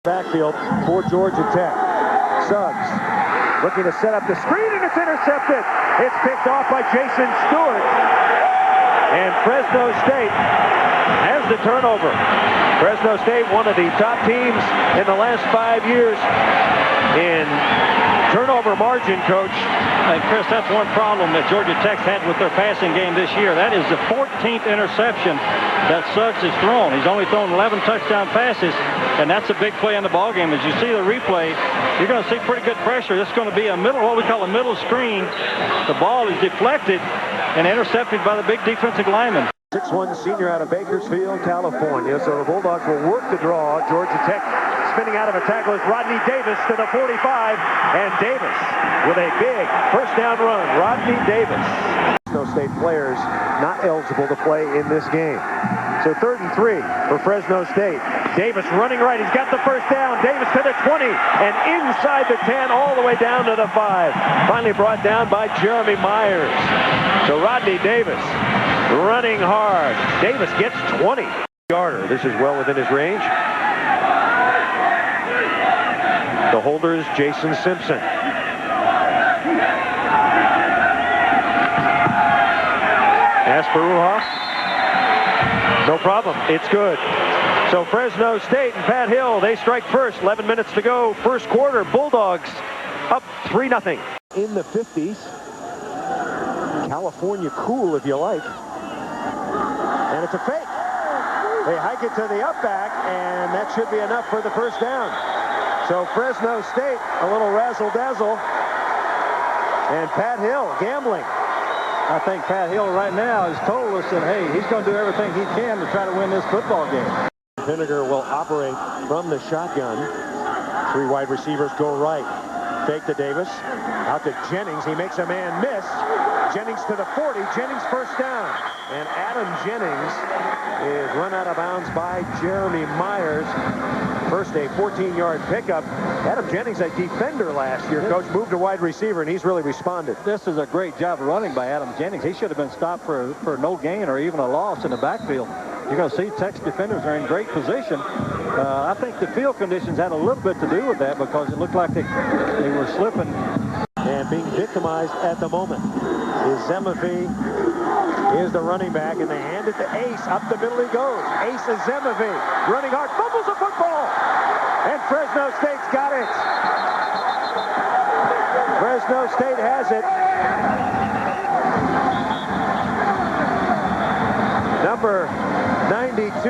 Backfield for Georgia Tech. Suggs looking to set up the screen, and it's intercepted. It's picked off by Jason Stewart. And Fresno State has the turnover. Fresno State, one of the top teams in the last 5 years in turnover margin, Coach. And Chris, that's one problem that Georgia Tech had with their passing game this year. That is the 14th interception that Suggs has thrown. He's only thrown 11 touchdown passes, and that's a big play in the ballgame. As you see the replay, you're going to see pretty good pressure. This is going to be a middle, what we call a middle screen. The ball is deflected and intercepted by the big defensive lineman. 6'1" senior out of Bakersfield, California. So the Bulldogs will work the draw. Georgia Tech spinning out of a tackle is Rodney Davis to the 45. And Davis with a big first down run. Rodney Davis. Fresno State players not eligible to play in this game. So 3rd and 3 for Fresno State. Davis running right. He's got the first down. Davis to the 20 and inside the 10 all the way down to the 5. Finally brought down by Jeremy Myers. So Rodney Davis running hard. Davis gets 20. Yarder. This is well within his range. The holder is Jason Simpson. Asparuha. No problem. It's good. So Fresno State and Pat Hill, they strike first. 11 minutes to go. First quarter. Bulldogs up 3-0. In the 50s. California cool, if you like. And it's a fake. They hike it to the up back, and that should be enough for the first down. So Fresno State, a little razzle-dazzle. And Pat Hill gambling. I think Pat Hill right now has told us that, hey, he's going to do everything he can to try to win this football game. Vinegar will operate from the shotgun. 3 wide receivers go right. Fake to Davis. Out to Jennings. He makes a man miss. Jennings to the 40. Jennings first down. And Adam Jennings is run out of bounds by Jeremy Myers. First a 14-yard pickup. Adam Jennings, a defender last year. Coach moved to wide receiver, and he's really responded. This is a great job of running by Adam Jennings. He should have been stopped for no gain or even a loss in the backfield. You're going to see Tech's defenders are in great position. I think the field conditions had a little bit to do with that because it looked like they were slipping. And being victimized at the moment is Zemevi. Is the running back, and they hand it to Ace. Up the middle he goes. Ace is Zemevi. Running hard. Fumbles the football. And Fresno State's got it. Fresno State has it. Number 92,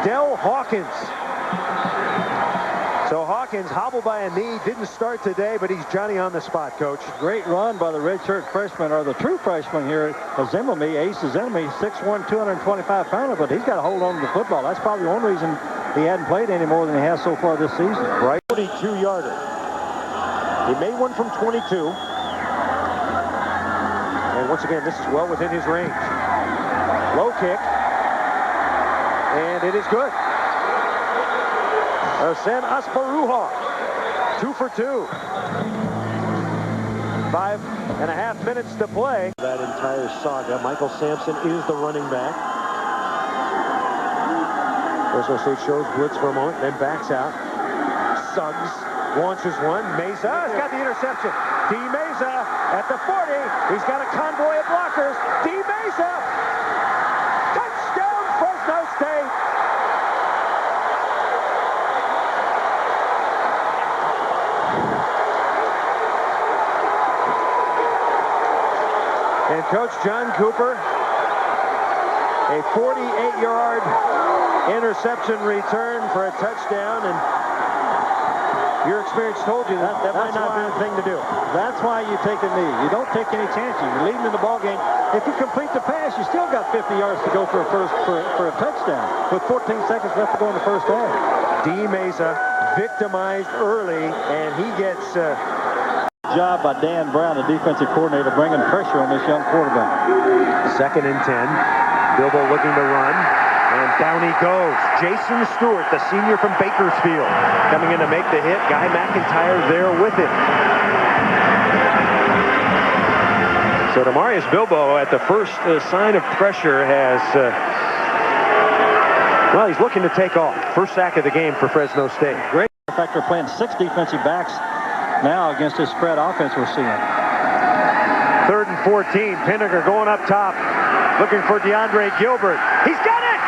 Del Hawkins. So Hawkins hobbled by a knee, didn't start today, but he's Johnny on the spot, Coach. Great run by the redshirt freshman, or the true freshman here, Azemami, Ace Azemami, 6'1", 225 pounder, but he's got to hold on to the football. That's probably the only reason he hadn't played any more than he has so far this season. Right, 42-yarder. He made one from 22. And once again, this is well within his range. Low kick. And it is good. San Asparuha, 2 for 2. 5.5 minutes to play. That entire saga. Michael Sampson is the running back. Fresno State shows blitz for a moment, then backs out. Suggs launches one. Meza has got the interception. D. Meza at the 40. He's got a convoy of blockers. D. Meza. Touchdown, Fresno State. And Coach John Cooper, a 48-yard interception return for a touchdown, and your experience told you that might not be the thing to do. That's why you take a knee. You don't take any chances. You're leading in the ball game. If you complete the pass, you still got 50 yards to go for a touchdown with 14 seconds left to go in the first half. D. Meza victimized early, and he gets... job by Dan Brown, the defensive coordinator, bringing pressure on this young quarterback. 2nd and 10. Bilbo looking to run, and down he goes. Jason Stewart, the senior from Bakersfield, coming in to make the hit. Guy McIntyre there with him. So Demarius Bilbo, at the first sign of pressure, has well, he's looking to take off. First sack of the game for Fresno State. Great. of fact, they're playing 6 defensive backs now against this spread offense we're seeing. 3rd and 14. Pinniger going up top, looking for DeAndre Gilbert. He's got it!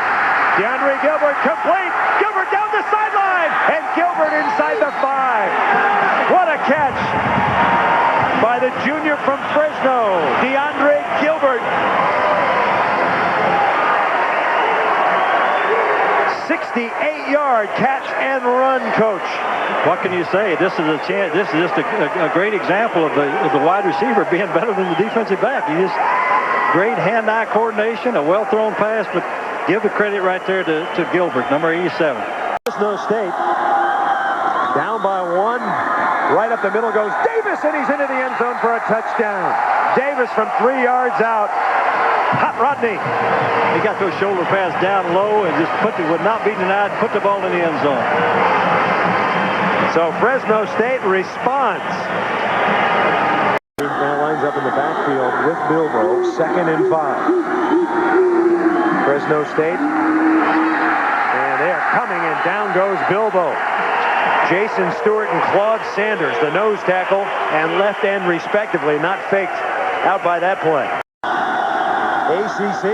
DeAndre Gilbert complete. Gilbert down the sideline, and Gilbert inside the 5. What a catch by the junior from Fresno, DeAndre Gilbert. 68-yard catch and run, Coach. What can you say? This is a chance. This is just a great example of the wide receiver being better than the defensive back. He just great hand-eye coordination, a well-thrown pass, but give the credit right there to Gilbert, number 87. Fresno State down by 1. Right up the middle goes Davis, and he's into the end zone for a touchdown. Davis from 3 yards out. Hot Rodney. He got those shoulder pass down low and just would not be denied, put the ball in the end zone. So Fresno State responds. Now lines up in the backfield with Bilbo, 2nd and 5. Fresno State. And they're coming, and down goes Bilbo. Jason Stewart and Claude Sanders, the nose tackle and left end respectively, not faked out by that play. ACC.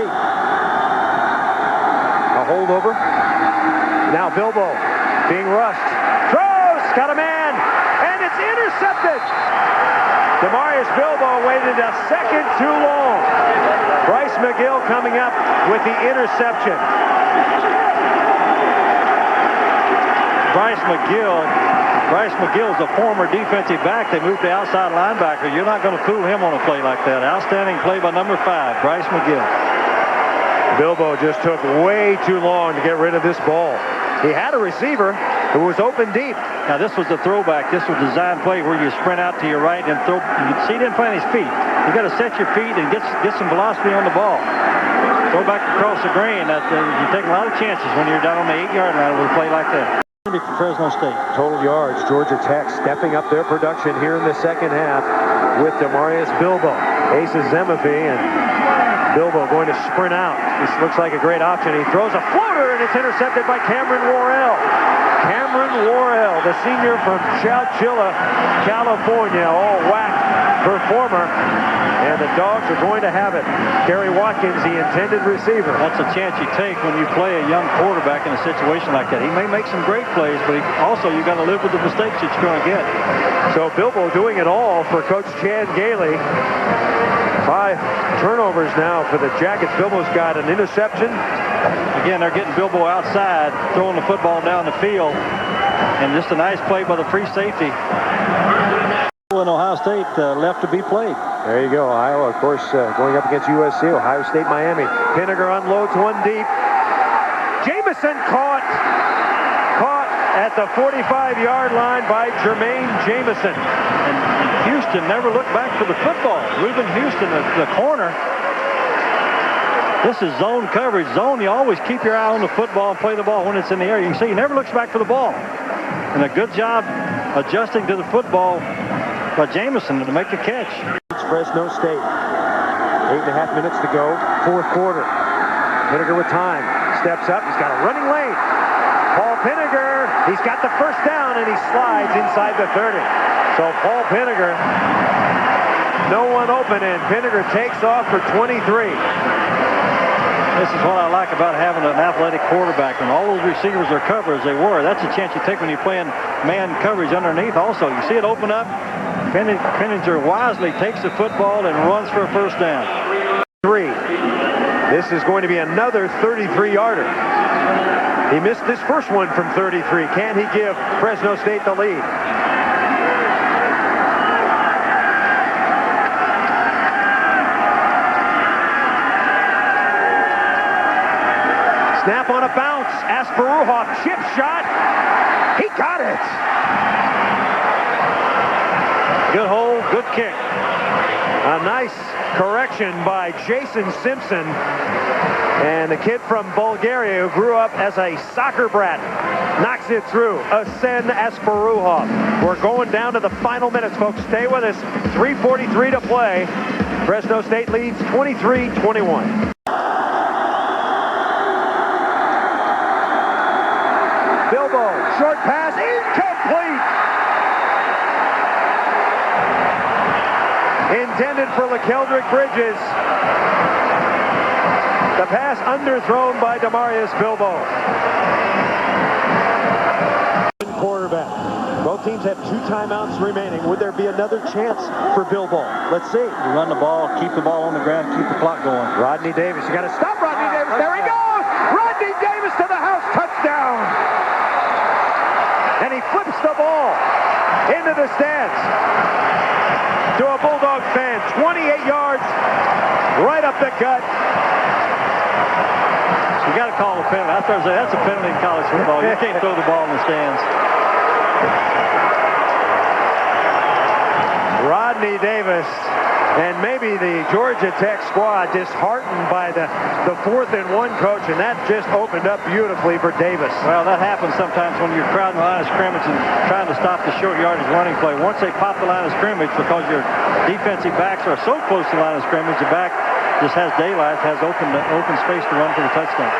A holdover. Now Bilbo being rushed. Throws! Got a man! And it's intercepted! Demarius Bilbo waited a second too long. Bryce McGill coming up with the interception. Bryce McGill is a former defensive back. They moved to outside linebacker. You're not going to fool him on a play like that. Outstanding play by number 5, Bryce McGill. Bilbo just took way too long to get rid of this ball. He had a receiver who was open deep. Now this was the throwback. This was design play where you sprint out to your right and throw. You see, he didn't plant his feet. You got to set your feet and get some velocity on the ball. Throw back across the green. You take a lot of chances when you're down on the 8-yard line with a play like that. For Fresno State. Total yards, Georgia Tech stepping up their production here in the second half with Demarius Bilbo. Aces Zemafie, and Bilbo going to sprint out. This looks like a great option. He throws a floater, and it's intercepted by Cameron Worrell. Cameron Worrell, the senior from Chowchilla, California, all WAC performer. And the Dogs are going to have it. Kerry Watkins, the intended receiver. That's a chance you take when you play a young quarterback in a situation like that. He may make some great plays, but also you got to live with the mistakes that you're going to get. So Bilbo doing it all for Coach Chan Gailey. 5 turnovers now for the Jackets. Bilbo's got an interception. Again, they're getting Bilbo outside, throwing the football down the field, and just a nice play by the free safety. And Ohio State left to be played. There you go. Iowa, of course, going up against USC. Ohio State, Miami. Pinniger unloads one deep. Jamison caught at the 45-yard line by Jermaine Jamison. And Houston never looked back for the football. Reuben Houston, the corner. This is zone coverage. Zone, you always keep your eye on the football and play the ball when it's in the air. You can see he never looks back for the ball. And a good job adjusting to the football by Jamison to make the catch. It's Fresno State. 8.5 minutes to go. 4th quarter. Pinniger with time. Steps up. He's got a running lane. Paul Pinniger. He's got the first down, and he slides inside the 30. So Paul Pinniger, no one open, and Pinniger takes off for 23. This is what I like about having an athletic quarterback. When all those receivers are covered as they were, that's a chance you take when you're playing man coverage underneath also. You see it open up. Pinniger wisely takes the football and runs for a first down. 3. This is going to be another 33-yarder. He missed his first one from 33. Can he give Fresno State the lead? Snap on a bounce. Asparuhoff, chip shot. He got it. Good hold, good kick. A nice correction by Jason Simpson. And the kid from Bulgaria who grew up as a soccer brat knocks it through. Asen Asparuhoff. We're going down to the final minutes, folks. Stay with us. 3:43 to play. Fresno State leads 23-21. Bilbo, short pass, incomplete! intended for LaKeldrick Bridges. The pass underthrown by Demarius Bilbo. Quarterback. Both teams have 2 timeouts remaining. Would there be another chance for Bilbo? Let's see. You run the ball, keep the ball on the ground, keep the clock going. Rodney Davis. You got to stop Rodney Davis. There he goes. Rodney Davis to the house. Touchdown. And he flips the ball into the stands to a Bulldog fan. 28 yards right up the gut. You got to call a penalty. That's a penalty in college football. You can't throw the ball in the stands. Rodney Davis, and maybe the Georgia Tech squad disheartened by the 4th and 1 coach, and that just opened up beautifully for Davis. Well, that happens sometimes when you're crowding the line of scrimmage and trying to stop the short yardage running play. Once they pop the line of scrimmage, because your defensive backs are so close to the line of scrimmage, the back just has daylight, has open space to run for the touchdown.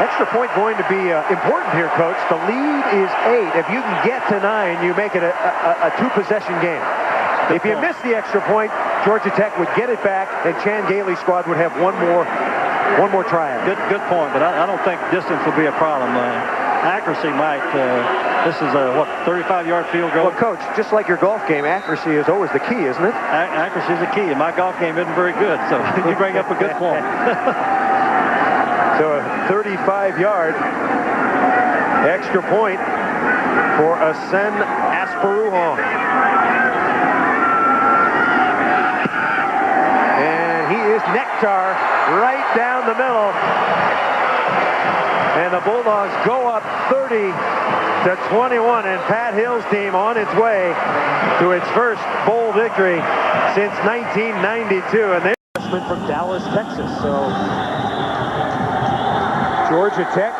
Extra point going to be important here, Coach. The lead is 8. If you can get to 9, you make it a 2-possession game. If you miss the extra point, Georgia Tech would get it back, and Chan Gailey's squad would have one more try. Good point, but I don't think distance will be a problem. Accuracy might. This is a 35-yard field goal. Well, Coach, just like your golf game, accuracy is always the key, isn't it? Accuracy is the key, and my golf game isn't very good, so you bring up a good point. So a 35-yard extra point for Asen Asparuhon. And he is Nectar right down the middle. And the Bulldogs go up 30-21, and Pat Hill's team on its way to its first bowl victory since 1992. And they're freshmen from Dallas, Texas. So Georgia Tech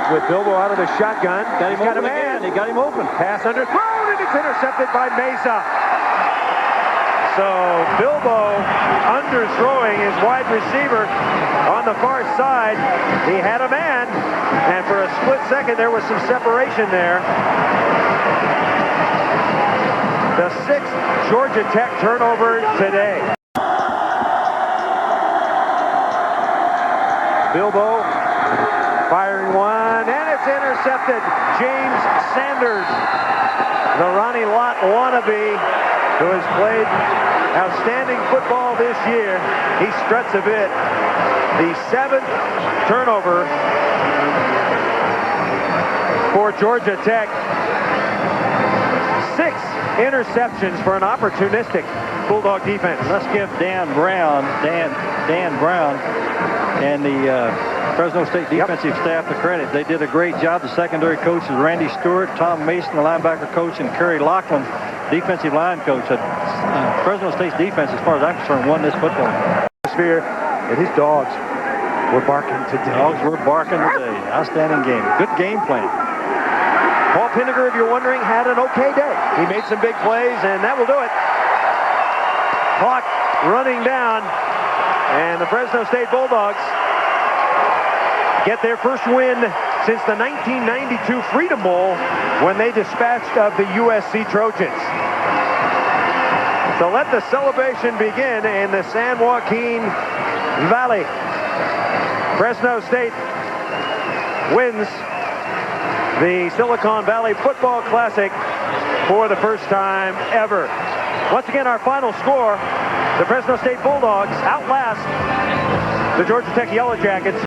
with Bilbo out of the shotgun. Got him open. He got him open. Pass underthrown, and it's intercepted by Mesa. So Bilbo underthrowing his wide receiver on the far side. He had a man, and for a split second there was some separation there. The 6th Georgia Tech turnover today. Bilbo firing one, and it's intercepted. James Sanders, the Ronnie Lott wannabe, who has played outstanding football this year. He struts a bit. The 7th turnover for Georgia Tech. 6 interceptions for an opportunistic Bulldog defense. Let's give Dan Brown, and the Fresno State defensive staff the credit. They did a great job. The secondary coach is Randy Stewart, Tom Mason, the linebacker coach, and Kerry Lachlan, defensive line coach. Fresno State's defense, as far as I'm concerned, won this football game. And his dogs were barking today. Outstanding game. Good game plan. Paul Pinniger, if you're wondering, had an okay day. He made some big plays, and that will do it. Clock running down, and the Fresno State Bulldogs get their first win since the 1992 Freedom Bowl, when they dispatched of the USC Trojans. So let the celebration begin in the San Joaquin Valley. Fresno State wins the Silicon Valley Football Classic for the first time ever. Once again, our final score, the Fresno State Bulldogs outlast the Georgia Tech Yellow Jackets